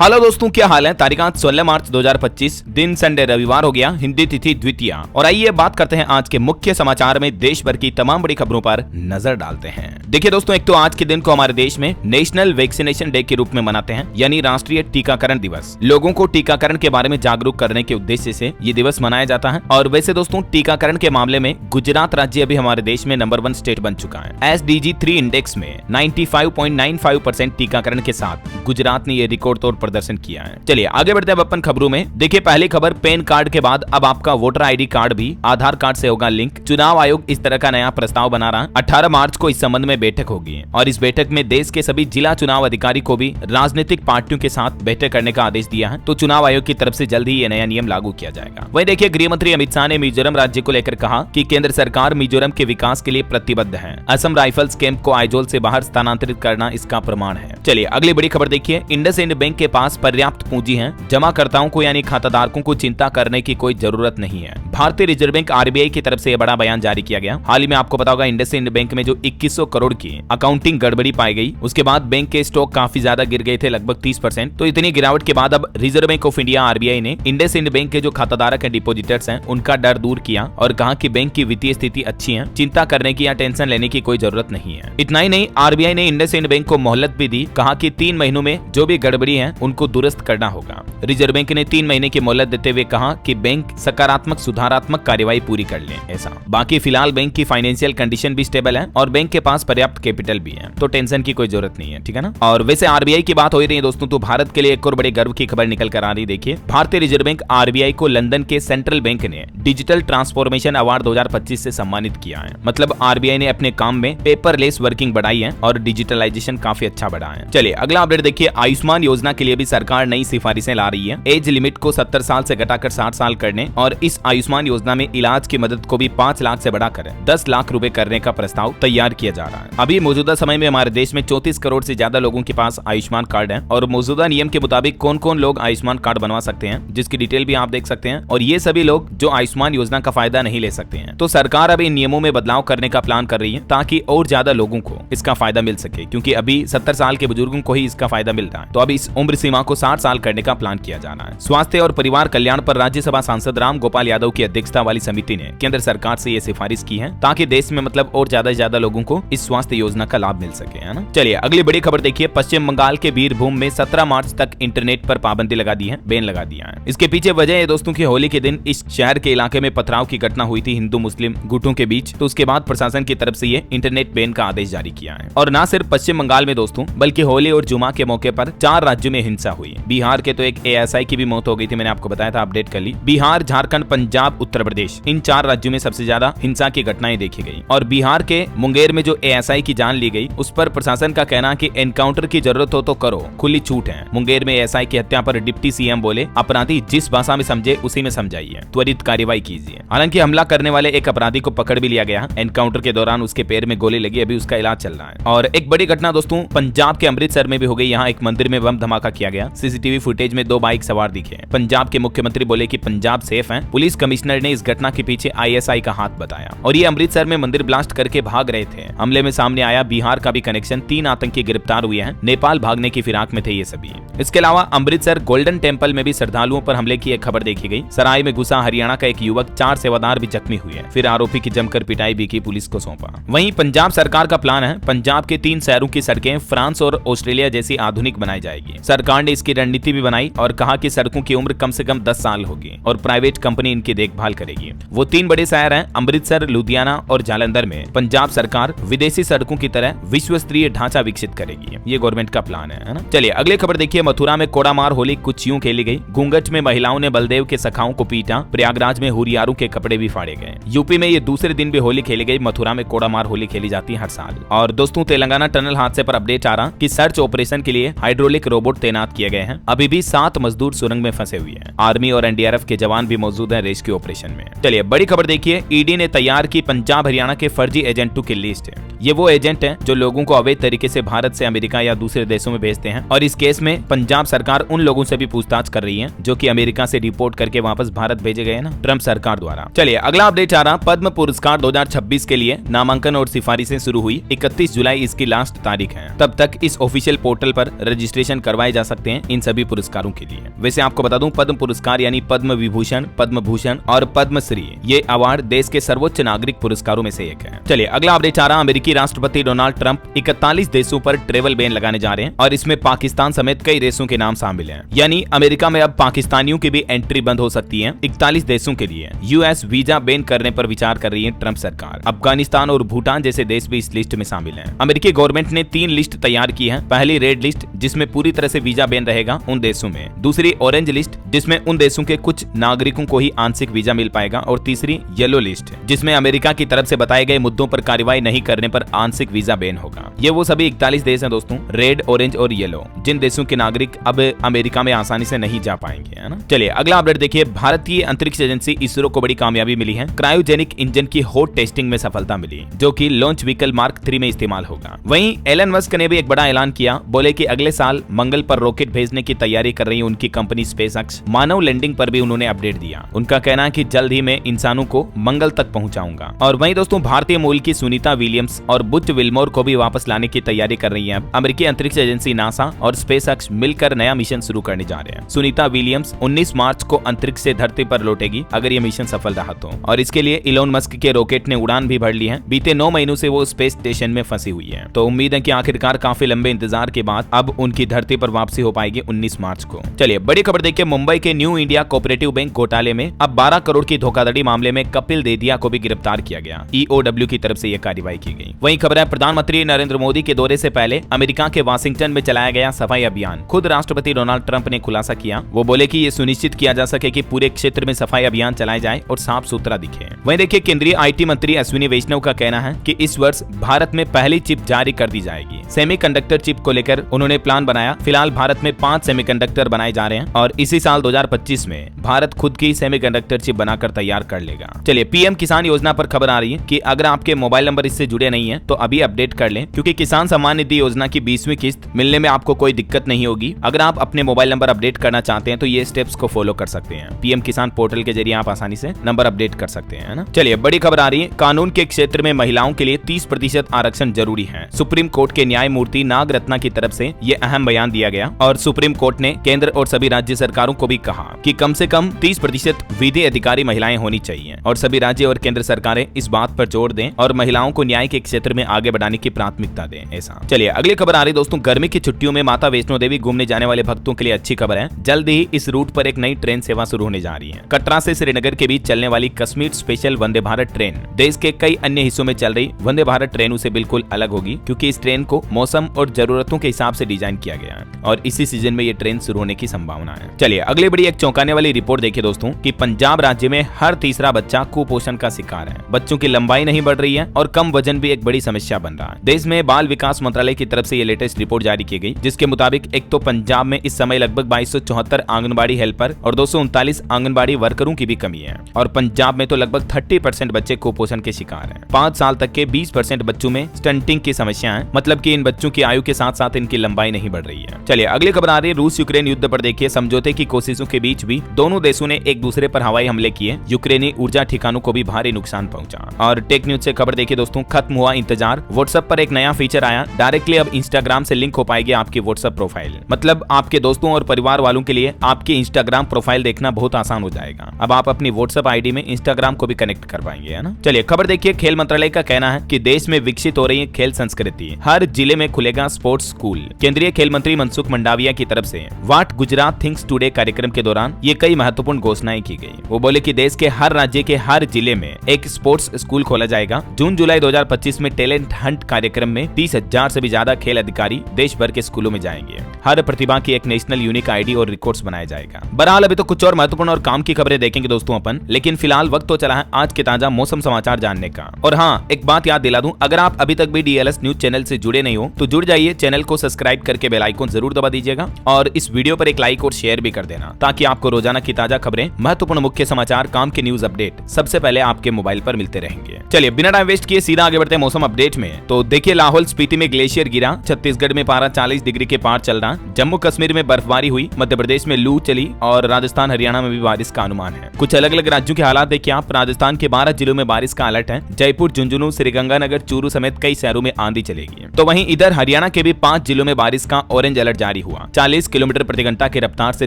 Hello दोस्तों, क्या हाल है। तारीख आज 16 मार्च 2025, दिन संडे रविवार हो गया, हिंदी तिथि द्वितीया। और आइए बात करते हैं आज के मुख्य समाचार में देश भर की तमाम बड़ी खबरों पर नजर डालते हैं। देखिए दोस्तों, एक तो आज के दिन को हमारे देश में नेशनल वैक्सीनेशन डे के रूप में मनाते हैं, यानी राष्ट्रीय टीकाकरण दिवस। लोगों को टीकाकरण के बारे में जागरूक करने के उद्देश्य से ये दिवस मनाया जाता है। और वैसे दोस्तों, टीकाकरण के मामले में गुजरात राज्य अभी हमारे देश में नंबर 1 स्टेट बन चुका है। SDG 3 इंडेक्स में 95.95% टीकाकरण के साथ गुजरात ने ये रिकॉर्ड तोड़ प्रदर्शन किया है। चलिए आगे बढ़ते हैं अपन खबरों में। देखिए पहली खबर, पैन कार्ड के बाद अब आपका वोटर ID कार्ड भी आधार कार्ड से होगा लिंक। चुनाव आयोग इस तरह का नया प्रस्ताव बना रहा है। 18 मार्च को इस संबंध में बैठक होगी और इस बैठक में देश के सभी जिला चुनाव अधिकारी को भी राजनीतिक पार्टियों के साथ बैठक करने का आदेश दिया है। तो चुनाव आयोग की तरफ से जल्द ही ये नया नियम लागू किया जाएगा। वहीं देखिए, गृह मंत्री अमित शाह ने मिजोरम राज्य को लेकर कहा कि केंद्र सरकार मिजोरम के विकास के लिए प्रतिबद्ध है। असम राइफल्स कैंप को आइजोल से बाहर स्थानांतरित करना इसका प्रमाण है। चलिए अगली बड़ी खबर देखिए, इंडसइंड बैंक के पास पर्याप्त पूंजी है। जमाकर्ताओं को यानी खाताधारकों को चिंता करने की कोई जरूरत नहीं है। भारतीय रिजर्व बैंक RBI की तरफ से यह बड़ा बयान जारी किया गया। हाल ही में आपको पता होगा, इंडसइंड बैंक में जो 2100 करोड़ की अकाउंटिंग गड़बड़ी पाई गई, उसके बाद बैंक के स्टॉक काफी ज्यादा गिर गए थे, लगभग 30%। तो इतनी गिरावट के बाद अब reserve bank of India RBI ने इंडसइंड बैंक के जो खाताधारक है, डिपोजिटर्स हैं, उनका डर दूर किया और कहा कि बैंक की वित्तीय स्थिति अच्छी है, चिंता करने की या टेंशन लेने की कोई जरूरत नहीं है। इतना ही नहीं, RBI ने इंडसइंड बैंक को मोहलत भी दी। कहा कि 3 महीनों में जो भी गड़बड़ी है उनको दुरुस्त करना होगा। रिजर्व बैंक ने 3 महीने की मोहलत देते हुए कहा कि बैंक सकारात्मक सुधारात्मक कार्यवाही पूरी कर ले। ऐसा बाकी फिलहाल बैंक की फाइनेंशियल कंडीशन भी स्टेबल है और बैंक के पास पर्याप्त कैपिटल भी है, तो टेंशन की कोई जरूरत नहीं है, ठीक है ना। और वैसे RBI की बात हो रही है दोस्तों, तो भारत के लिए एक और बड़े गर्व की खबर निकल कर आ रही। देखिए, भारतीय रिजर्व बैंक RBI को लंदन के सेंट्रल बैंक ने डिजिटल ट्रांसफॉर्मेशन अवार्ड 2025 से सम्मानित किया है। मतलब RBI ने अपने काम में पेपरलेस वर्किंग बढ़ाई है और डिजिटलाइजेशन काफी अच्छा बढ़ा है। चलिए अगला अपडेट देखिए, आयुष्मान योजना के लिए भी सरकार नई सिफारिशें ला रही है। एज लिमिट को 70 साल से घटाकर 60 साल करने और इस आयुष्मान योजना में इलाज की मदद को भी 5 लाख से बढ़ाकर 10 लाख रुपए करने का प्रस्ताव तैयार किया जा रहा है। अभी मौजूदा समय में हमारे देश में 34 करोड़ से ज्यादा लोगों के पास आयुष्मान कार्ड है और मौजूदा नियम के मुताबिक कौन कौन लोग आयुष्मान कार्ड बनवा सकते हैं, जिसकी डिटेल भी आप देख सकते हैं। और ये सभी लोग जो आयुष्मान योजना का फायदा नहीं ले सकते हैं। तो सरकार अब इन नियमों में बदलाव करने का प्लान कर रही है ताकि और ज्यादा लोगों को इसका फायदा मिल सके, क्योंकि अभी 70 साल के बुजुर्गों को ही इसका फायदा मिल रहा है। तो अब इस उम्र सीमा को 60 साल करने का प्लान किया जा रहा है। स्वास्थ्य और परिवार कल्याण पर राज्यसभा सांसद राम गोपाल यादव की अध्यक्षता वाली समिति ने केंद्र सरकार से ये सिफारिश की है ताकि देश में मतलब और ज्यादा से ज्यादा लोगों को इस स्वास्थ्य योजना का लाभ मिल सके, है ना। चलिए अगली बड़ी खबर देखिए, पश्चिम बंगाल के बीरभूम में 17 मार्च तक इंटरनेट पर पाबंदी लगा दी है, बैन लगा दिया है। इसके पीछे वजह है दोस्तों की होली के दिन इस शहर के इलाके में पथराव की घटना हुई थी हिंदू मुस्लिम गुटों के बीच। तो उसके बाद प्रशासन की तरफ से ये इंटरनेट बैन का आदेश जारी किया है। और न सिर्फ पश्चिम बंगाल में दोस्तों, बल्कि होली और जुमा के मौके पर 4 राज्यों में हिंसा हुई। बिहार के तो एक ASI की भी मौत हो गई थी, मैंने आपको बताया था, अपडेट कर ली। बिहार, झारखंड, पंजाब, उत्तर प्रदेश, इन 4 राज्यों में सबसे ज्यादा हिंसा की घटनाएं देखी गई। और बिहार के मुंगेर में जो ASI की जान ली गई, उस पर प्रशासन का कहना कि एनकाउंटर की जरूरत हो तो करो, खुली छूट है। मुंगेर में ASI की हत्या पर डिप्टी CM बोले, अपराधी जिस भाषा में समझे उसी में समझाइए, त्वरित कार्रवाई कीजिए। हालांकि हमला करने वाले एक अपराधी को पकड़ भी लिया गया। एनकाउंटर के दौरान उसके पैर में गोली लगी, अभी उसका इलाज चल रहा है। और एक बड़ी घटना दोस्तों पंजाब के अमृतसर में भी हो गई। यहाँ एक मंदिर में बम धमाका किया गया। CCTV फुटेज में 2 बाइक सवार दिखे। पंजाब के मुख्यमंत्री बोले कि पंजाब सेफ है। पुलिस कमिश्नर ने इस घटना के पीछे ISI का हाथ बताया। और ये अमृतसर में मंदिर ब्लास्ट करके भाग रहे थे। हमले में सामने आया बिहार का भी कनेक्शन। 3 आतंकी गिरफ्तार हुए हैं, नेपाल भागने की फिराक में थे ये सभी। इसके अलावा अमृतसर गोल्डन टेम्पल में भी श्रद्धालुओं पर हमले की एक खबर देखी गई। सराय में घुसा हरियाणा का एक युवक, 4 सेवादार भी जख्मी हुए। फिर आरोपी की जमकर पिटाई भी की, पुलिस को सौंपा। वहीं पंजाब सरकार का प्लान है, पंजाब के 3 शहरों की सड़कें फ्रांस और ऑस्ट्रेलिया जैसी आधुनिक बनाई जाएगी। सरकार ने इसकी रणनीति भी बनाई और कहा कि सड़कों की उम्र कम से कम 10 साल होगी और प्राइवेट कंपनी इनकी देखभाल करेगी। वो 3 बड़े शहर हैं, अमृतसर, लुधियाना और जालंधर में पंजाब सरकार विदेशी सड़कों की तरह विश्व स्तरीय ढांचा विकसित करेगी। ये गवर्नमेंट का प्लान है ना। चलिए अगली खबर देखिए, मथुरा में कोड़ामार होली कुछ यूं खेली गई। घूंघट में महिलाओं ने बलदेव के सखाओं को पीटा। प्रयागराज में हुरियारों के कपड़े भी फाड़े गए। यूपी में ये दूसरे दिन भी होली खेली गई। मथुरा में कोड़ामार होली खेली जाती है हर साल। और दोस्तों तेलंगाना टनल हादसे पर अपडेट आ रहा कि सर्च ऑपरेशन के लिए हाइड्रोलिक रोबोट तैनात किए गए हैं। अभी भी 7 7 मजदूर सुरंग में फंसे हुए हैं। आर्मी और एनडीआरएफ के जवान भी मौजूद हैं रेस्क्यू ऑपरेशन में। चलिए बड़ी खबर देखिए, ईडी ने तैयार की पंजाब हरियाणा के फर्जी एजेंटों की लिस्ट। ये वो एजेंट हैं जो लोगों को अवैध तरीके से भारत से अमेरिका या दूसरे देशों में भेजते हैं, और इस केस में पंजाब सरकार उन लोगों से भी पूछताछ कर रही है जो कि अमेरिका से रिपोर्ट करके वापस भारत भेजे गए ना ट्रंप सरकार द्वारा। चलिए अगला अपडेट आ रहा, पद्म पुरस्कार 2026 के लिए नामांकन और सिफारिशें शुरू हुई। 31 जुलाई इसकी लास्ट तारीख है। तब तक इस ऑफिशियल पोर्टल पर रजिस्ट्रेशन करवाए जा सकते हैं इन सभी पुरस्कारों के लिए। वैसे आपको बता दूं, पद्म पुरस्कार यानी पद्म विभूषण, पद्म भूषण और पद्मश्री, ये अवार्ड देश के सर्वोच्च नागरिक पुरस्कारों में से एक है। चलिए अगला अपडेट आ रहा, अमेरिकी राष्ट्रपति डोनाल्ड ट्रंप 41 देशों पर ट्रेवल बैन लगाने जा रहे हैं और इसमें पाकिस्तान समेत कई देशों के नाम शामिल हैं। यानी अमेरिका में अब पाकिस्तानियों की भी एंट्री बंद हो सकती है। 41 देशों के लिए यूएस वीजा बैन करने पर विचार कर रही है ट्रंप सरकार। अफगानिस्तान और भूटान जैसे देश भी इस लिस्ट में शामिल हैं। अमेरिकी गवर्नमेंट ने 3 लिस्ट तैयार की है। पहली रेड लिस्ट जिसमें पूरी तरह से वीजा बैन रहेगा उन देशों में, दूसरी ऑरेंज लिस्ट जिसमें उन देशों के कुछ नागरिकों को ही आंशिक वीजा मिल पाएगा, और तीसरी येलो लिस्ट जिसमें अमेरिका की तरफ से बताए गए मुद्दों पर कार्रवाई नहीं करने पर आंशिक वीजा बैन होगा। ये वो सभी 41 देश हैं दोस्तों, रेड, ऑरेंज और येलो, जिन देशों के नागरिक अब अमेरिका में आसानी से नहीं जा पाएंगे, है ना। चलिए अगला अपडेट देखिए, भारतीय अंतरिक्ष एजेंसी इसरो को बड़ी कामयाबी मिली है। क्रायोजेनिक इंजन की हॉट टेस्टिंग में सफलता मिली, जो कि लॉन्च व्हीकल मार्क 3 में इस्तेमाल होगा। वहीं एलन मस्क ने भी एक बड़ा ऐलान किया, बोले कि अगले साल मंगल पर रॉकेट भेजने की तैयारी कर रही है उनकी कंपनी स्पेसएक्स। मानव लैंडिंग पर भी उन्होंने अपडेट दिया। उनका कहना है कि जल्द ही मैं इंसानों को मंगल तक पहुंचाऊंगा। और वहीं दोस्तों, भारतीय मूल की सुनीता विलियम्स और बुच विल्मोर को भी वापस लाने की तैयारी कर रही है। अमेरिकी अंतरिक्ष एजेंसी नासा और स्पेसएक्स मिलकर नया मिशन शुरू करने जा रहे हैं। सुनीता विलियम्स 19 मार्च को अंतरिक्ष से धरती पर लौटेगी अगर ये मिशन सफल रहा तो, और इसके लिए इलोन मस्क के रॉकेट ने उड़ान भी भर ली है। बीते 9 महीनों से वो स्पेस स्टेशन में फंसी हुई है, तो उम्मीद है कि आखिरकार काफी लंबे इंतजार के बाद अब उनकी धरती पर वापसी हो पाएगी 19 मार्च को। चलिए बड़ी खबर देखिए, मुंबई के न्यू इंडिया कोऑपरेटिव बैंक घोटाले में अब 12 करोड़ की धोखाधड़ी मामले में कपिल देदिया को भी गिरफ्तार किया गया। ईओडब्ल्यू की तरफ से यह कार्रवाई की गई। वहीं खबर है, प्रधानमंत्री नरेंद्र मोदी के दौरे से पहले अमेरिका के वाशिंगटन में चलाया गया सफाई अभियान। खुद राष्ट्रपति डोनाल्ड ट्रंप ने खुलासा किया। वो बोले कि ये सुनिश्चित किया जा सके कि पूरे क्षेत्र में सफाई अभियान चलाए जाए और साफ सुथरा दिखे। वहीं देखिए, केंद्रीय आईटी मंत्री अश्विनी वैष्णव का कहना है कि इस वर्ष भारत में पहली चिप जारी कर दी जाएगी। सेमीकंडक्टर चिप को लेकर उन्होंने प्लान बनाया। फिलहाल भारत में 5 सेमीकंडक्टर बनाए जा रहे हैं और इसी साल 2025 में भारत खुद की सेमीकंडक्टर चिप बनाकर तैयार कर लेगा। चलिए पीएम किसान योजना पर खबर आ रही है कि अगर आपके मोबाइल नंबर इससे जुड़े नहीं है तो अभी अपडेट कर लें, क्योंकि किसान सम्मान निधि योजना की 20वीं किस्त मिलने में आपको कोई दिक्कत नहीं होगी। अगर आप अपने मोबाइल नंबर अपडेट करना चाहते हैं तो ये स्टेप्स को फॉलो कर सकते हैं। पीएम किसान पोर्टल के जरिए आप आसानी से नंबर अपडेट कर सकते हैं, ना। चलिए बड़ी खबर आ रही है, कानून के क्षेत्र में महिलाओं के लिए 30% आरक्षण जरूरी है। सुप्रीम कोर्ट के न्यायमूर्ति नागरत्ना की तरफ से ये अहम बयान दिया गया और सुप्रीम कोर्ट ने केंद्र और सभी राज्य सरकारों को भी कहा कि कम से कम 30% विधि अधिकारी महिलाएं होनी चाहिए और सभी राज्य और केंद्र सरकारें इस बात पर जोर दें और महिलाओं को न्याय के क्षेत्र में आगे बढ़ाने की प्राथमिकता दें, ऐसा। चलिए अगली खबर आ रही दोस्तों, गर्मी की छुट्टियों में माता वैष्णो देवी घूमने जाने वाले भक्तों के लिए अच्छी खबर है। जल्द ही इस रूट पर एक नई ट्रेन सेवा शुरू होने जा रही है। कटरा से श्रीनगर के बीच चलने वाली कश्मीर स्पेशल वंदे भारत ट्रेन देश के कई अन्य हिस्सों में चल रही वंदे भारत ट्रेनों से बिल्कुल अलग होगी, क्योंकि इस ट्रेन को मौसम और जरूरतों के हिसाब से डिजाइन किया गया है और इसी सीजन में ये ट्रेन शुरू होने की संभावना है। चलिए अगली बड़ी एक चौंकाने वाली रिपोर्ट देखिए दोस्तों कि पंजाब राज्य में हर तीसरा बच्चा कुपोषण का शिकार है। बच्चों की लंबाई नहीं बढ़ रही है और कम वजन भी एक बड़ी समस्या बन रहा है। देश में बाल विकास मंत्रालय की तरफ से ये लेटेस्ट रिपोर्ट जारी की गई, जिसके मुताबिक एक तो पंजाब में इस समय लगभग 2274 आंगनबाड़ी हेल्पर और 239 आंगनबाड़ी वर्करों की भी कमी है और पंजाब में तो लगभग 30% बच्चे कुपोषण के शिकार हैं। 5 साल तक के 20% बच्चों में स्टंटिंग की समस्या है, मतलब कि इन बच्चों की आयु के साथ साथ इनकी लंबाई नहीं बढ़ रही है। चलिए अगली खबर आ रही है, रूस यूक्रेन युद्ध पर देखिए, समझौते की कोशिशों के बीच भी दोनों देशों ने एक दूसरे पर हवाई हमले किए। यूक्रेनी ऊर्जा ठिकानों को भी भारी नुकसान पहुंचा। और टेक न्यूज से खबर देखिए दोस्तों, खत्म हुआ इंतजार, व्हाट्सएप पर एक नया फीचर आया। डायरेक्टली अब इंस्टाग्राम से लिंक हो पाएगी आपकी व्हाट्सएप प्रोफाइल, मतलब आपके दोस्तों और परिवार वालों के लिए आपकी इंस्टाग्राम प्रोफाइल देखना बहुत आसान हो जाएगा। अब आप अपनी व्हाट्सएप आईडी में इंस्टाग्राम को भी कनेक्ट कर पाएंगे, है ना। चलिए खबर देखिए, खेल मंत्रालय का कहना है कि देश में विकसित हो रही है खेल संस्कृति, हर जिले में खुलेगा स्पोर्ट्स स्कूल। केंद्रीय खेल मंत्री मनसुख मंडाविया की तरफ से व्हाट गुजरात थिंक्स टुडे कार्यक्रम के दौरान ये कई महत्वपूर्ण घोषणाएं की गई। वो बोले कि देश के हर राज्य के हर जिले में एक स्पोर्ट्स स्कूल खोला जाएगा। जून जुलाई 2025 में टैलेंट हंट कार्यक्रम में 30,000 से भी ज्यादा खेल अधिकारी देश भर के स्कूलों में जाएंगे। हर प्रतिभा की एक नेशनल यूनिक आईडी और रिकॉर्ड्स बनाया जाएगा। बहरहाल अभी तो कुछ और महत्वपूर्ण और काम की खबरें देखेंगे दोस्तों अपन, लेकिन फिलहाल वक्त तो चला है आज के ताजा मौसम समाचार जानने का। और हाँ, एक बात याद दिला दूं, अगर आप अभी तक भी डीएलएस न्यूज चैनल से जुड़े नहीं हो तो जुड़ जाइए, चैनल को सब्सक्राइब करके बेल आइकन जरूर दबा दीजिएगा और इस वीडियो पर पर एक लाइक और शेयर भी कर देना, ताकि आपको रोजाना की ताजा खबरें, महत्वपूर्ण मुख्य समाचार, काम के न्यूज अपडेट सबसे पहले आपके मोबाइल पर मिलते रहेंगे। चलिए बिना टाइम वेस्ट किए सीधा आगे बढ़ते हैं मौसम अपडेट में। तो देखिए, लाहौल स्पीति में ग्लेशियर गिरा, छत्तीसगढ़ में पारा 40 डिग्री के पार चल रहा, जम्मू कश्मीर में बर्फबारी हुई, मध्य प्रदेश में लू चली और राजस्थान हरियाणा में भी बारिश का अनुमान है। कुछ अलग अलग राज्यों के हालात देखिए आप। राजस्थान के 12 जिलों में बारिश का अलर्ट है। जयपुर, झुंझुनू, श्रीगंगानगर, चूरू समेत कई शहरों में आंधी चलेगी। तो वहीं इधर हरियाणा के भी 5 जिलों में बारिश का ऑरेंज अलर्ट जारी हुआ। 40 किलोमीटर प्रति घंटा की रफ्तार से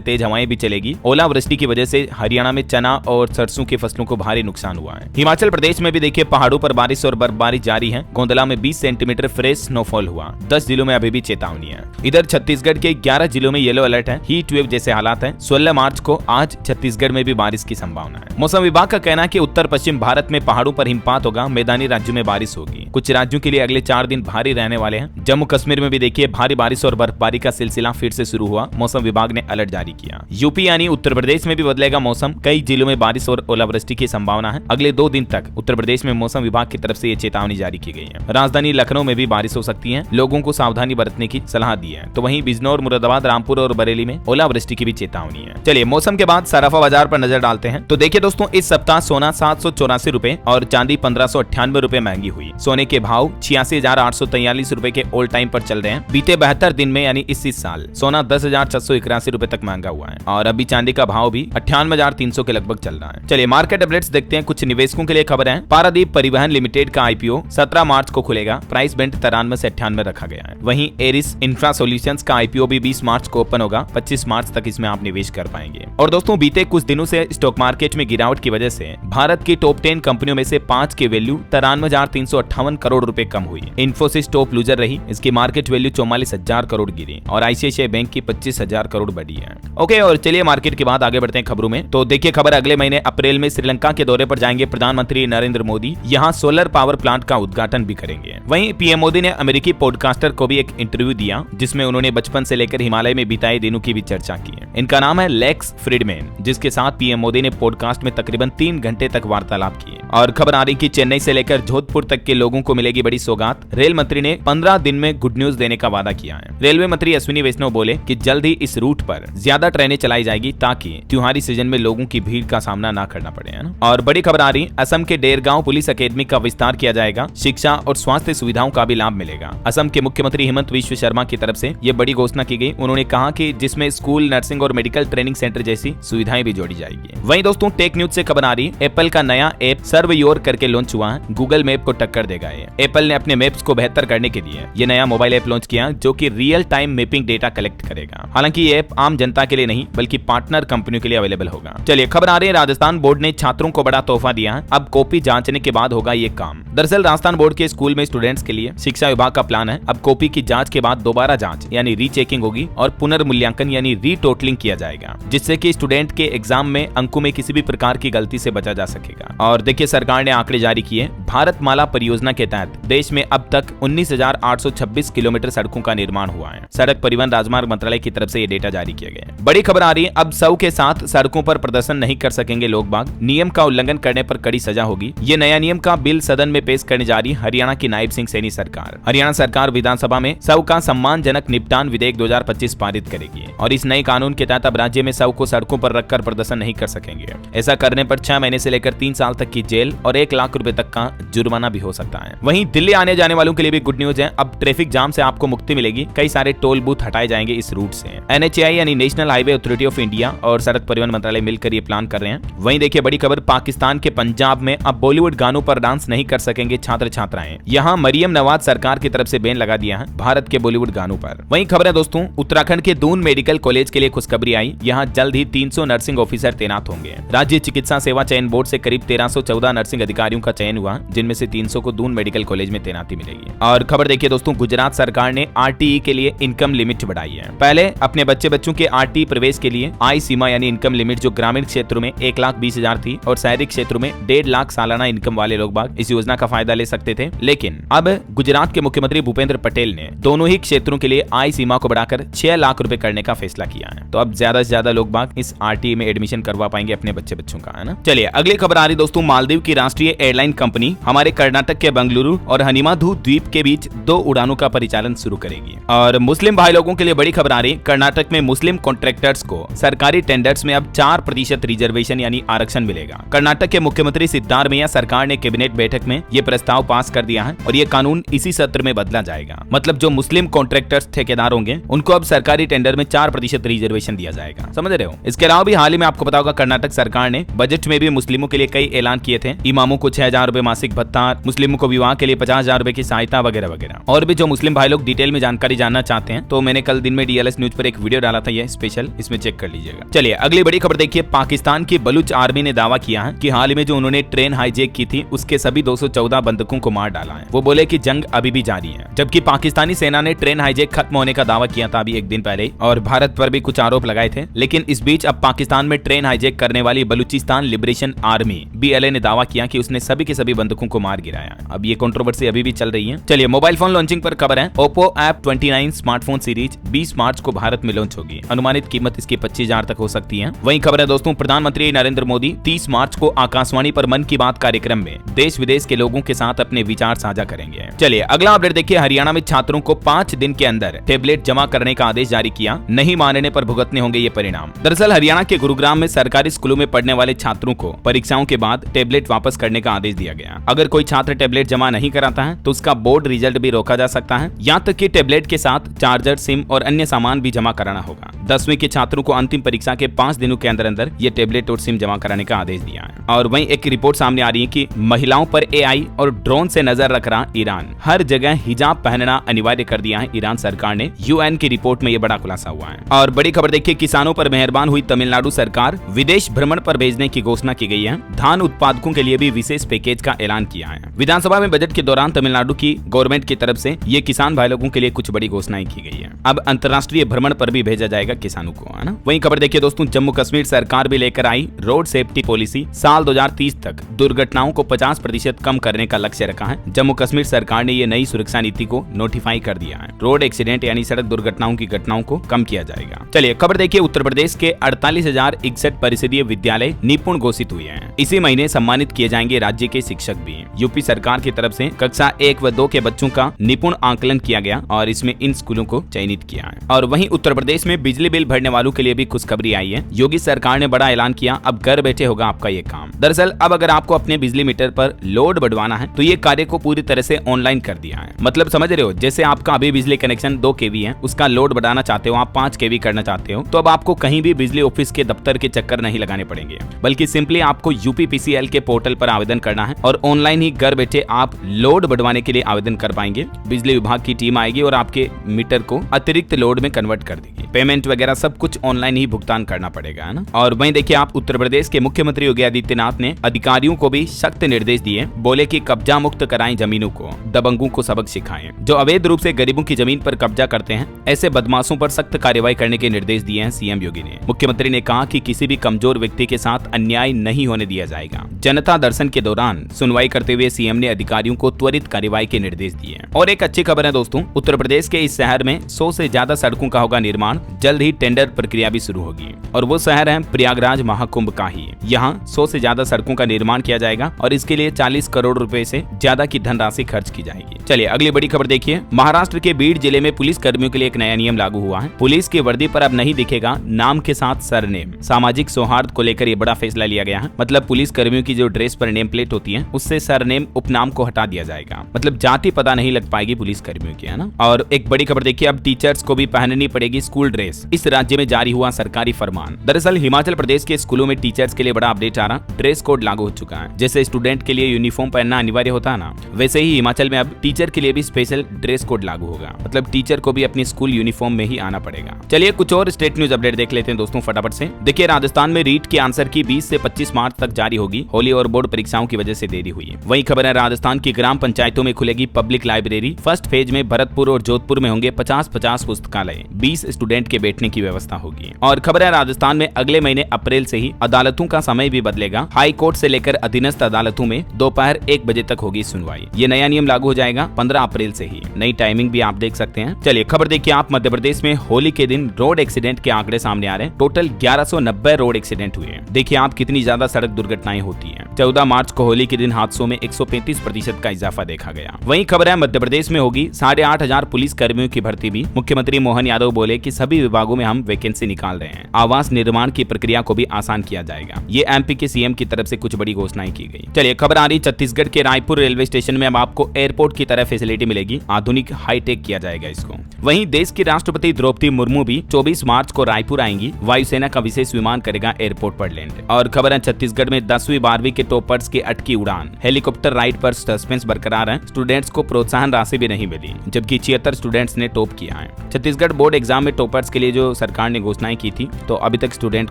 तेज हवाएं भी चलेगी। ओलावृष्टि की वजह से हरियाणा में चना और सरसों की फसलों को भारी नुकसान हुआ है। हिमाचल प्रदेश में भी देखिए पहाड़ों पर बारिश और बर्फबारी जारी है। गोंदला में 20 सेंटीमीटर फ्रेश स्नोफॉल हुआ। 10 जिलों में अभी भी चेतावनी है। इधर छत्तीसगढ़ के 11 जिलों में येलो अलर्ट है। हीट वेव जैसे हालात है। 16 मार्च को आज छत्तीसगढ़ में भी बारिश की संभावना है। मौसम विभाग का कहना है कि उत्तर पश्चिम भारत में पहाड़ों पर हिमपात होगा। मैदानी राज्यों में बारिश होगी। कुछ राज्यों के लिए अगले 4 दिन भारी रहने वाले हैं। जम्मू कश्मीर में भी देखिए भारी बारिश और बर्फबारी का सिलसिला फिर से शुरू हुआ। मौसम विभाग ने अलर्ट जारी किया। यूपी यानी उत्तर प्रदेश में भी बदलेगा मौसम। कई जिलों में बारिश और ओलावृष्टि की संभावना है। अगले 2 दिन तक उत्तर प्रदेश में मौसम विभाग की तरफ से ये चेतावनी जारी की गई है। राजधानी लखनऊ में भी बारिश हो सकती है। लोगों को सावधानी बरतने की सलाह दी है। तो वहीं बिजनौर, मुरादाबाद, रामपुर और बरेली में ओलावृष्टि की भी चेतावनी है। चलिए मौसम के बाद सराफा बाजार पर नजर डालते हैं। तो देखिए दोस्तों, इस सप्ताह सोना 784 रुपए और चांदी 1598 रुपए महंगी हुई। सोने के भाव 86,843 रुपए के ऑल टाइम पर चल रहे हैं। बीते 72 दिन में यानी इस साल सोना 10,681 रुपए तक महंगा हुआ है और अभी चांदी का भाव भी 98,300 के लगभग चल रहा है। चलिए मार्केट अपडेट्स देखते हैं। कुछ निवेशकों के लिए खबर है। पारादीप परिवहन लिमिटेड का आईपीओ 17 मार्च को खुलेगा। प्राइस बैंड 93 से 98 रखा गया है। वहीं एरिस इंफ्रा सॉल्यूशंस का आईपीओ भी 20 मार्च को ओपन होगा। 25 मार्च तक इसमें आप निवेश कर पाएंगे। और दोस्तों बीते कुछ दिनों से स्टॉक मार्केट में गिरावट की वजह से भारत की टॉप 10 कंपनियों में से 5 की वैल्यू 93,358 करोड़ रुपए कम हुई। इन्फोसिस टॉप लूजर रही। इसकी मार्केट वैल्यू 44,000 करोड़ गिरी और आईसीआईसीआई बैंक की 25,000 करोड़ बढ़ी है। ओके, और चलिए मार्केट के बाद आगे बढ़ते हैं खबरों में। तो देखिए खबर, अगले महीने अप्रैल में श्रीलंका के दौरे पर जाएंगे प्रधानमंत्री नरेंद्र मोदी। यहाँ सोलर पावर प्लांट का उद्घाटन भी करेंगे। वहीं पीएम मोदी ने अमेरिकी पॉडकास्टर को भी एक इंटरव्यू दिया, जिसमें उन्होंने बचपन से लेकर हिमालय में बिताए दिनों की भी चर्चा की है। इनका नाम है लेक्स फ्रीडमैन, जिसके साथ पीएम मोदी ने पॉडकास्ट में तकरीबन 3 घंटे तक वार्तालाप की। और खबर आ रही कि चेन्नई से लेकर जोधपुर तक के लोगों को मिलेगी बड़ी सौगात। रेल मंत्री ने 15 दिन में गुड न्यूज देने का वादा किया है। रेलवे मंत्री अश्विनी वैष्णव बोले कि जल्द ही इस रूट पर ज्यादा ट्रेनें चलाई जाएगी, ताकि त्योहारी सीजन में लोगों की भीड़ का सामना ना करना पड़े, है ना। और बड़ी खबर आ रही, असम के डेरगांव पुलिस अकेडमी का विस्तार किया जाएगा। शिक्षा और स्वास्थ्य सुविधाओं का भी लाभ मिलेगा। असम के मुख्यमंत्री हेमंत विश्व शर्मा की तरफ से ये बड़ी घोषणा की गई। उन्होंने कहा कि जिसमें स्कूल, नर्सिंग और मेडिकल ट्रेनिंग सेंटर जैसी सुविधाएं भी जोड़ी जाएगी। वहीं दोस्तों टेक न्यूज से खबर आ रही, एप्पल का नया ऐप सर्व योर करके लॉन्च हुआ है। गूगल मैप को टक्कर देगा ये। एप्पल ने अपने मैप्स को बेहतर करने के लिए ये नया मोबाइल ऐप लॉन्च किया, जो कि real time mapping data collect करेगा। हालांकि ये ऐप आम जनता के लिए नहीं, बल्कि पार्टनर कंपनियों के लिए अवेलेबल होगा। चलिए खबर आ रही है, राजस्थान बोर्ड ने छात्रों को बड़ा तोहफा दिया है। अब कॉपी जांचने के बाद होगा ये काम। दरअसल राजस्थान बोर्ड के स्कूल में स्टूडेंट्स के लिए शिक्षा विभाग का प्लान है। अब कॉपी की जांच के बाद दोबारा जांच यानी रीचेकिंग होगी और पुनर्मूल्यांकन यानी रीटोटलिंग किया जाएगा, जिससे कि स्टूडेंट के एग्जाम में अंकों में किसी भी प्रकार की गलती से बचा जा सकेगा। और देखिए सरकार ने आंकड़े जारी किए। भारत माला परियोजना के तहत देश में अब तक 19,826 किलोमीटर सड़कों का निर्माण हुआ है। सड़क परिवहन राजमार्ग मंत्रालय की तरफ से ये डेटा जारी किया गया है। बड़ी खबर आ रही है, अब सौ के साथ सड़कों पर प्रदर्शन नहीं कर सकेंगे लोग बाग। नियम का उल्लंघन करने पर कड़ी सजा होगी। ये नया नियम का बिल सदन में पेश करने जा रही हरियाणा की नायब सिंह सैनी सरकार। हरियाणा सरकार विधानसभा में सौ का सम्मानजनक निपटान विधेयक 2025 पारित करेगी और इस नए कानून के तहत अब राज्य में सौ को सड़कों पर रखकर प्रदर्शन नहीं कर सकेंगे। ऐसा करने पर 6 महीने से लेकर 3 साल तक की जेल और 1 लाख रुपए तक का जुर्माना भी हो सकता है। वहीं दिल्ली आने जाने वालों के लिए भी गुड न्यूज है। अब ट्रैफिक जाम से आपको मुक्ति मिलेगी। कई सारे टोल बूथ हटाए जाएंगे इस रूट से। NHAI यानी national highway authority of India और सड़क परिवहन मंत्रालय मिलकर ये प्लान कर रहे हैं। वहीं देखिए बड़ी खबर, पाकिस्तान के पंजाब में अब बॉलीवुड गानों पर डांस नहीं कर सकेंगे छात्र छात्राएं। यहाँ मरियम नवाज सरकार की तरफ से बैन लगा दिया है भारत के बॉलीवुड गानों पर। वहीं खबर है दोस्तों, उत्तराखंड के दून मेडिकल कॉलेज के लिए खुशखबरी आई। यहाँ जल्द ही 300 नर्सिंग ऑफिसर तैनात होंगे। राज्य चिकित्सा सेवा चयन बोर्ड से करीब 1314 नर्सिंग अधिकारियों का चयन हुआ, जिनमें से 300 को दून मेडिकल कॉलेज में तैनाती मिलेगी। और खबर देखिए दोस्तों, गुजरात सरकार ने RTE के लिए इनकम लिमिट बढ़ाई है। पहले अपने बच्चों के RTE प्रवेश के लिए आय सीमा यानी इनकम लिमिट जो ग्रामीण क्षेत्रों में 1,20,000 थी और शहरी क्षेत्रों में 1.5 लाख सालाना इनकम वाले लोग बाग इस योजना का फायदा ले सकते थे। लेकिन अब गुजरात के मुख्यमंत्री भूपेंद्र पटेल ने दोनों ही क्षेत्रों के लिए आय सीमा को बढ़ाकर 6 लाख रुपए करने का फैसला किया है। तो अब ज्यादा से ज्यादा लोग बाग इस RTE में एडमिशन करवा पाएंगे अपने बच्चों का, है ना। चलिए अगली खबर आ रही दोस्तों, मालदीव मालदीव की राष्ट्रीय एयरलाइन कंपनी हमारे कर्नाटक के बेंगलुरु और हनीमाधु द्वीप के बीच 2 उड़ानों का परिचालन शुरू करेगी। और मुस्लिम भाई लोगों के लिए बड़ी खबर आ रही, कर्नाटक में मुस्लिम कॉन्ट्रैक्टर्स को सरकारी टेंडर्स में अब 4% रिजर्वेशन यानी आरक्षण मिलेगा। कर्नाटक के मुख्यमंत्री सिद्धारमैया सरकार ने कैबिनेट बैठक में ये प्रस्ताव पास कर दिया है और ये कानून इसी सत्र में बदला जाएगा। मतलब जो मुस्लिम कॉन्ट्रैक्टर्स ठेकेदार होंगे उनको अब सरकारी टेंडर में 4% रिजर्वेशन दिया जाएगा। समझ रहे हो? इसके अलावा भी हाल ही में आपको पता होगा कर्नाटक सरकार ने बजट में भी मुस्लिमों के लिए कई ऐलान किए थे। इमामों को 6,000 रुपए मासिक भत्ता, मुस्लिमों को विवाह के लिए 50,000 रुपए की सहायता वगैरह वगैरह। और भी जो मुस्लिम भाई लोग डिटेल में जानकारी जानना चाहते हैं तो मैंने कल दिन में DLS न्यूज पर एक वीडियो डाला था, ये स्पेशल, इसमें चेक कर लीजिएगा। चलिए अगली बड़ी खबर देखिए। पाकिस्तान की बलूच आर्मी ने दावा किया है कि हाल ही में जो उन्होंने ट्रेन हाईजैक की थी उसके सभी 214 बंधकों को मार डाला है। वो बोले कि जंग अभी भी जारी है। जबकि पाकिस्तानी सेना ने ट्रेन हाईजैक खत्म होने का दावा किया था अभी एक दिन पहले और भारत पर भी कुछ आरोप लगाए थे। लेकिन इस बीच अब पाकिस्तान में ट्रेन हाईजैक करने वाली बलूचिस्तान लिबरेशन आर्मी BLA ने दावा किया कि उसने सभी के सभी बंधकों को मार गिराया। अब ये कंट्रोवर्सी अभी भी चल रही है। चलिए मोबाइल फोन लॉन्चिंग पर खबर है। Oppo F29 स्मार्टफोन सीरीज 20 मार्च को भारत में लॉन्च होगी। अनुमानित कीमत इसकी 25,000 तक हो सकती है। वहीं खबर है दोस्तों, प्रधानमंत्री नरेंद्र मोदी 30 मार्च को आकाशवाणी पर मन की बात कार्यक्रम में देश विदेश के लोगों के साथ अपने विचार साझा करेंगे। चलिए अगला अपडेट देखिए। हरियाणा में छात्रों को 5 दिन के अंदर टेबलेट जमा करने का आदेश जारी किया। नहीं मानने पर भुगतने होंगे ये परिणाम। दरअसल हरियाणा के गुरुग्राम में सरकारी स्कूलों में पढ़ने वाले छात्रों को परीक्षाओं के बाद टेबलेट वापस करने का आदेश दिया गया। अगर कोई छात्र टेबलेट जमा नहीं कराता है तो उसका बोर्ड रिजल्ट भी रोका जा सकता है। यहाँ तक कि टेबलेट के साथ चार्जर, सिम और अन्य सामान भी जमा कराना होगा। 10वीं के छात्रों को अंतिम परीक्षा के 5 दिनों के अंदर अंदर ये टेबलेट और सिम जमा कराने का आदेश दिया है। और वहीं एक रिपोर्ट सामने आ रही है कि महिलाओं पर AI और ड्रोन से नजर रख रहा ईरान। हर जगह हिजाब पहनना अनिवार्य कर दिया है ईरान सरकार ने। UN की रिपोर्ट में ये बड़ा खुलासा हुआ है। और बड़ी खबर देखिए, किसानों पर मेहरबान हुई तमिलनाडु सरकार। विदेश भ्रमण पर भेजने की घोषणा की गई है। धान उत्पादकों के लिए भी विशेष पैकेज का ऐलान किया है। विधानसभा में बजट के दौरान तमिलनाडु की गवर्नमेंट की तरफ से ये किसान भाई लोगों के लिए कुछ बड़ी घोषणाएं की गई है। अब अंतर्राष्ट्रीय भ्रमण पर भी भेजा जाएगा किसानों को, है ना। वहीं खबर देखिए दोस्तों, जम्मू कश्मीर सरकार भी लेकर आई रोड सेफ्टी पॉलिसी। साल 2030 तक दुर्घटनाओं को 50% कम करने का लक्ष्य रखा है। जम्मू कश्मीर सरकार ने ये नई सुरक्षा नीति को नोटिफाई कर दिया है। रोड एक्सीडेंट यानी सड़क दुर्घटनाओं की घटनाओं को कम किया जाएगा। चलिए खबर देखिए, उत्तर प्रदेश के 48,061 परिषदीय विद्यालय निपुण घोषित हुए हैं। इसी महीने सम्मानित किए जाएंगे राज्य के शिक्षक भी। यूपी सरकार की तरफ से कक्षा 1 व 2 के बच्चों का निपुण आंकलन किया गया और इसमें इन स्कूलों को चयनित किया है। और वहीं उत्तर प्रदेश में बिजली बिल भरने वालों के लिए भी खुशखबरी आई है। योगी सरकार ने बड़ा ऐलान किया, अब घर बैठे होगा आपका ये काम। दरअसल अब अगर आपको अपने बिजली मीटर पर लोड बढ़वाना है तो ये कार्य को पूरी तरह से ऑनलाइन कर दिया है। मतलब समझ रहे हो, जैसे आपका अभी बिजली कनेक्शन 2 kV है, उसका लोड बढ़ाना चाहते हो आप 5 kV करना चाहते हो, तो अब आपको कहीं भी बिजली ऑफिस के दफ्तर के चक्कर नहीं लगाने पड़ेंगे, बल्कि सिंपली आपको UPPCL के पोर्टल पर आवेदन करना है और ऑनलाइन ही घर बैठे आप लोड बढ़वाने के लिए आवेदन कर पाएंगे। बिजली विभाग की टीम आएगी और आपके मीटर को अतिरिक्त लोड में कन्वर्ट कर देगी। पेमेंट वगैरह सब कुछ ऑनलाइन ही भुगतान करना पड़ेगा, है ना। और वहीं देखिए आप, उत्तर प्रदेश के मुख्यमंत्री योगी आदित्यनाथ ने अधिकारियों को भी सख्त निर्देश दिए। बोले कि कब्जा मुक्त कराएं जमीनों को, दबंगों को सबक सिखाएं। जो अवैध रूप से गरीबों की जमीन पर कब्जा करते हैं, ऐसे बदमाशों पर सख्त कार्रवाई करने के निर्देश दिए हैं CM योगी ने। मुख्यमंत्री ने कहा कि किसी भी कमजोर व्यक्ति के साथ अन्याय नहीं होने दिया जाएगा। जनता दर्शन के दौरान सुनवाई करते हुए CM ने अधिकारियों को त्वरित कार्रवाई के निर्देश दिए। और एक अच्छी खबर है दोस्तों, उत्तर प्रदेश के इस शहर में 100 से ज्यादा सड़कों का होगा निर्माण। जल्द ही टेंडर प्रक्रिया भी शुरू होगी और वो शहर है प्रयागराज महाकुंभ का ही। यहाँ 100 से ज्यादा सड़कों का निर्माण किया जाएगा और इसके लिए 40 करोड़ रुपए से ज्यादा की धनराशि खर्च की जाएगी। चलिए अगली बड़ी खबर देखिए। महाराष्ट्र के बीड जिले में पुलिस कर्मियों के लिए एक नया नियम लागू हुआ है। पुलिस की वर्दी पर अब नहीं दिखेगा नाम के साथ सरनेम। सामाजिक सौहार्द को लेकर ये बड़ा फैसला लिया गया है। मतलब पुलिस कर्मियों की जो ड्रेस पर नेम प्लेट होती है उससे सरनेम उपनाम को हटा दिया जाएगा। मतलब जाति पता नहीं लग पाएगी पुलिस कर्मियों की, है ना। और एक बड़ी खबर देखिए, अब टीचर्स को भी पहननी पड़ेगी स्कूल ड्रेस। इस राज्य में जारी हुआ सरकारी फरमान। दरअसल हिमाचल प्रदेश के स्कूलों में टीचर्स के लिए बड़ा अपडेट आ रहा। ड्रेस कोड लागू हो चुका है। जैसे स्टूडेंट के लिए यूनिफॉर्म पहनना अनिवार्य होता है ना, वैसे ही हिमाचल में अब टीचर के लिए भी स्पेशल ड्रेस कोड लागू होगा। मतलब टीचर को भी अपनी स्कूल यूनिफॉर्म में ही आना पड़ेगा। चलिए कुछ और स्टेट न्यूज अपडेट देख लेते हैं दोस्तों फटाफट से। देखिए राजस्थान में रीट की आंसर की 20 से 25 मार्च तक जारी होगी। होली और बोर्ड परीक्षाओं की वजह से देरी हुई है। वही खबर है, राजस्थान की ग्राम पंचायतों में खुलेगी पब्लिक लाइब्रेरी। फर्स्ट फेज में भरतपुर और जोधपुर में होंगे 50-50 पुस्तकालय। 20 स्टूडेंट के बैठने की व्यवस्था होगी। और खबर है, राजस्थान में अगले महीने अप्रैल से ही अदालतों का समय भी बदलेगा। हाई कोर्ट से लेकर अधीनस्थ अदालतों में दोपहर 1 बजे तक होगी सुनवाई। ये नया नियम लागू हो जाएगा 15 अप्रैल से ही। नई टाइमिंग भी आप देख सकते हैं। चलिए खबर देखिए आप, मध्य प्रदेश में होली के दिन रोड एक्सीडेंट के आंकड़े सामने आ रहे हैं। टोटल 1190 रोड एक्सीडेंट हुए हैं। देखिए आप कितनी ज्यादा सड़क दुर्घटनाएं होती हैं। 14 मार्च को होली के दिन हादसों में 135% का इजाफा देखा गया। वहीं खबर है मध्य प्रदेश में होगी 8,500 पुलिस कर्मियों की भर्ती भी। मुख्यमंत्री मोहन यादव बोले कि सभी विभागों में हम वैकेंसी निकाल रहे हैं। आवास निर्माण की प्रक्रिया को भी आसान किया जाएगा। ये एमपी के सीएम की तरफ से कुछ बड़ी घोषणाएं की गई। चलिए खबर आ रही छत्तीसगढ़ के रायपुर रेलवे स्टेशन में अब आपको एयरपोर्ट की तरह फैसिलिटी मिलेगी। आधुनिक हाईटेक किया जाएगा इसको। वहीं देश की राष्ट्रपति द्रौपदी मुर्मू भी 24 मार्च को रायपुर आएंगी। वायुसेना का विशेष विमान करेगा एयरपोर्ट पर लैंड। और खबर है छत्तीसगढ़ में 10वीं 12वीं के टॉपर्स की अटकी उड़ान। हेलीकॉप्टर राइड पर सस्पेंस बरकरार है। स्टूडेंट्स को प्रोत्साहन राशि भी नहीं मिली, जबकि 76 स्टूडेंट्स ने टॉप किया है। छत्तीसगढ़ बोर्ड एग्जाम में टॉपर्स के लिए जो सरकार ने घोषणाएं की थी, तो अभी तक स्टूडेंट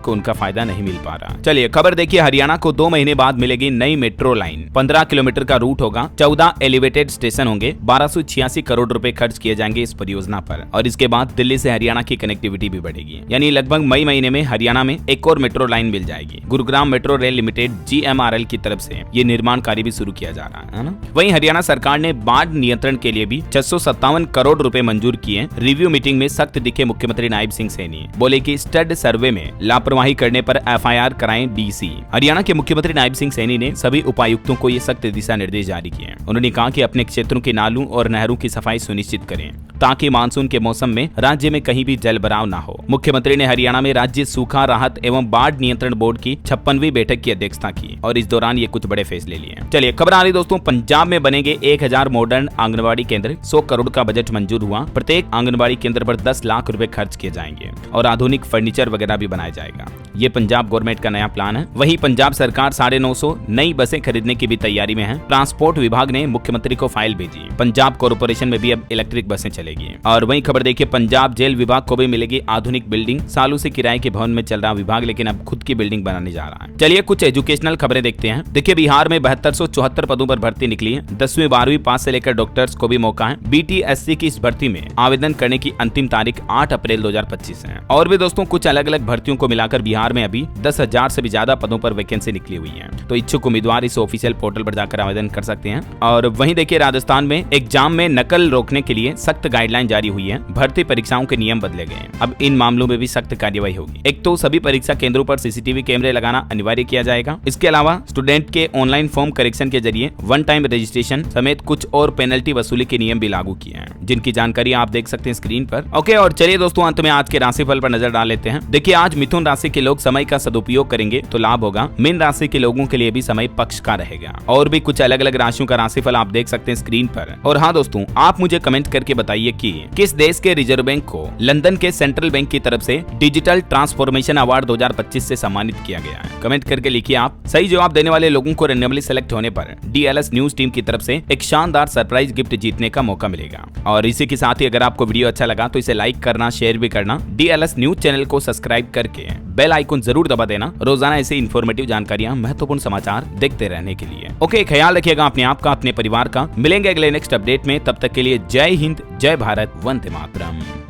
को उनका फायदा नहीं मिल पा रहा। चलिए खबर देखिए, हरियाणा को 2 महीने बाद मिलेगी नई मेट्रो लाइन। 15 किलोमीटर का रूट होगा, 14 एलिवेटेड स्टेशन होंगे, 1286 करोड़ रुपए खर्च किए जाएंगे इस परियोजना पर। और इसके बाद दिल्ली से हरियाणा की कनेक्टिविटी भी बढ़ेगी, यानी लगभग मई महीने में हरियाणा में एक और मेट्रो लाइन मिल जाएगी। Gurugram metro rail limited GMRL की तरफ से ये निर्माण कार्य भी शुरू किया जा रहा है ना। वहीं हरियाणा सरकार ने बाढ़ नियंत्रण के लिए भी 657 करोड़ रुपए मंजूर किए। रिव्यू मीटिंग में सख्त दिखे मुख्यमंत्री नायब सिंह सैनी, बोले कि स्टड सर्वे में लापरवाही करने पर FIR कराएं DC। हरियाणा के मुख्यमंत्री नायब सिंह सैनी ने सभी उपायुक्तों को ये सख्त दिशा निर्देश जारी किए। उन्होंने कहा कि अपने क्षेत्रों के नालों और नहरों की सफाई सुनिश्चित करें, ताकि मानसून के मौसम में राज्य में कहीं भी जल भराव न हो। मुख्यमंत्री ने हरियाणा में राज्य सूखा राहत एवं बाढ़ नियंत्रण बोर्ड की 56वीं बैठक की अध्यक्षता की और इस दौरान ये कुछ बड़े फैसले लिए। चलिए खबर आ रही दोस्तों, पंजाब में बनेंगे 1000 मॉडर्न आंगनबाड़ी केंद्र। 100 करोड़ का बजट मंजूर हुआ। प्रत्येक आंगनबाड़ी केंद्र पर 10 लाख रुपए खर्च किए जाएंगे और आधुनिक फर्नीचर वगैरह भी बनाया जाएगा। ये पंजाब गवर्नमेंट का नया प्लान है। वहीं पंजाब सरकार 950 नई बसें खरीदने की भी तैयारी में है। ट्रांसपोर्ट विभाग ने मुख्यमंत्री को फाइल भेजी। पंजाब कॉर्पोरेशन में भी अब इलेक्ट्रिक बसें चलेगी। और वहीं खबर देखिए, पंजाब जेल विभाग को भी मिलेगी आधुनिक बिल्डिंग। सालों से किराए के भवन में चल रहा विभाग लेकिन अब खुद की बिल्डिंग बनाने जा रहा है। चलिए कुछ एजुकेशनल खबरें देखते हैं। देखिए बिहार में 7274 पदों पर भर्ती निकली है। 10वीं 12वीं पास से लेकर डॉक्टर्स को भी मौका है। BTSC की इस भर्ती में आवेदन करने की अंतिम तारीख 8 अप्रैल 2025 है। और भी दोस्तों कुछ अलग अलग भर्तियों को मिलाकर बिहार में अभी 10,000 से भी ज्यादा पदों पर वैकेंसी निकली हुई है। तो इच्छुक उम्मीदवार इस ऑफिशियल पोर्टल पर जाकर आवेदन कर सकते हैं। और वहीं देखिए राजस्थान में एग्जाम में नकल रोकने के लिए सख्त गाइडलाइन जारी हुई है। भर्ती परीक्षाओं के नियम बदले गए। अब इन मामलों में भी सख्त कार्यवाही होगी। एक तो सभी परीक्षा केंद्रों पर CCTV कैमरे लगाना अनिवार्य किया जाएगा। इसके अलावा स्टूडेंट के ऑनलाइन फॉर्म करेक्शन के जरिए 1 टाइम रजिस्ट्रेशन समेत कुछ और पेनल्टी वसूली के नियम भी लागू किए हैं, जिनकी जानकारी आप देख सकते हैं स्क्रीन पर। ओके, और चलिए दोस्तों अंत में आज के राशिफल पर नजर डाल लेते हैं। देखिए आज मिथुन राशि के लोग समय का सदुपयोग करेंगे तो लाभ होगा। मीन राशि के लोगों के लिए भी समय पक्ष का रहेगा। और भी कुछ अलग अलग राशियों का राशिफल आप देख सकते हैं स्क्रीन पर। और हाँ दोस्तों, आप मुझे कमेंट करके बताइए कि किस देश के रिजर्व बैंक को लंदन के सेंट्रल बैंक की तरफ से डिजिटल ट्रांसफॉर्मेशन अवार्ड 2025 से सम्मानित किया गया है। कमेंट करके लिखिए आप। सही जवाब देने वाले लोगों को रैंडमली सेलेक्ट होने पर DLS न्यूज टीम की तरफ से एक शानदार सरप्राइज गिफ्ट जीतने का मौका मिलेगा। और इसी के साथ ही अगर आपको वीडियो अच्छा लगा तो इसे लाइक करना, शेयर भी करना। DLS न्यूज चैनल को सब्सक्राइब करके बेल आइकन जरूर दबा देना, रोजाना ऐसे इन्फॉर्मेटिव जानकारियां, महत्वपूर्ण समाचार देखते रहने के लिए। ओके, ख्याल रखिएगा अपने आप का, अपने परिवार का। मिलेंगे अगले नेक्स्ट अपडेट में, तब तक के लिए जय हिंद, जय भारत, वंदे मातरम।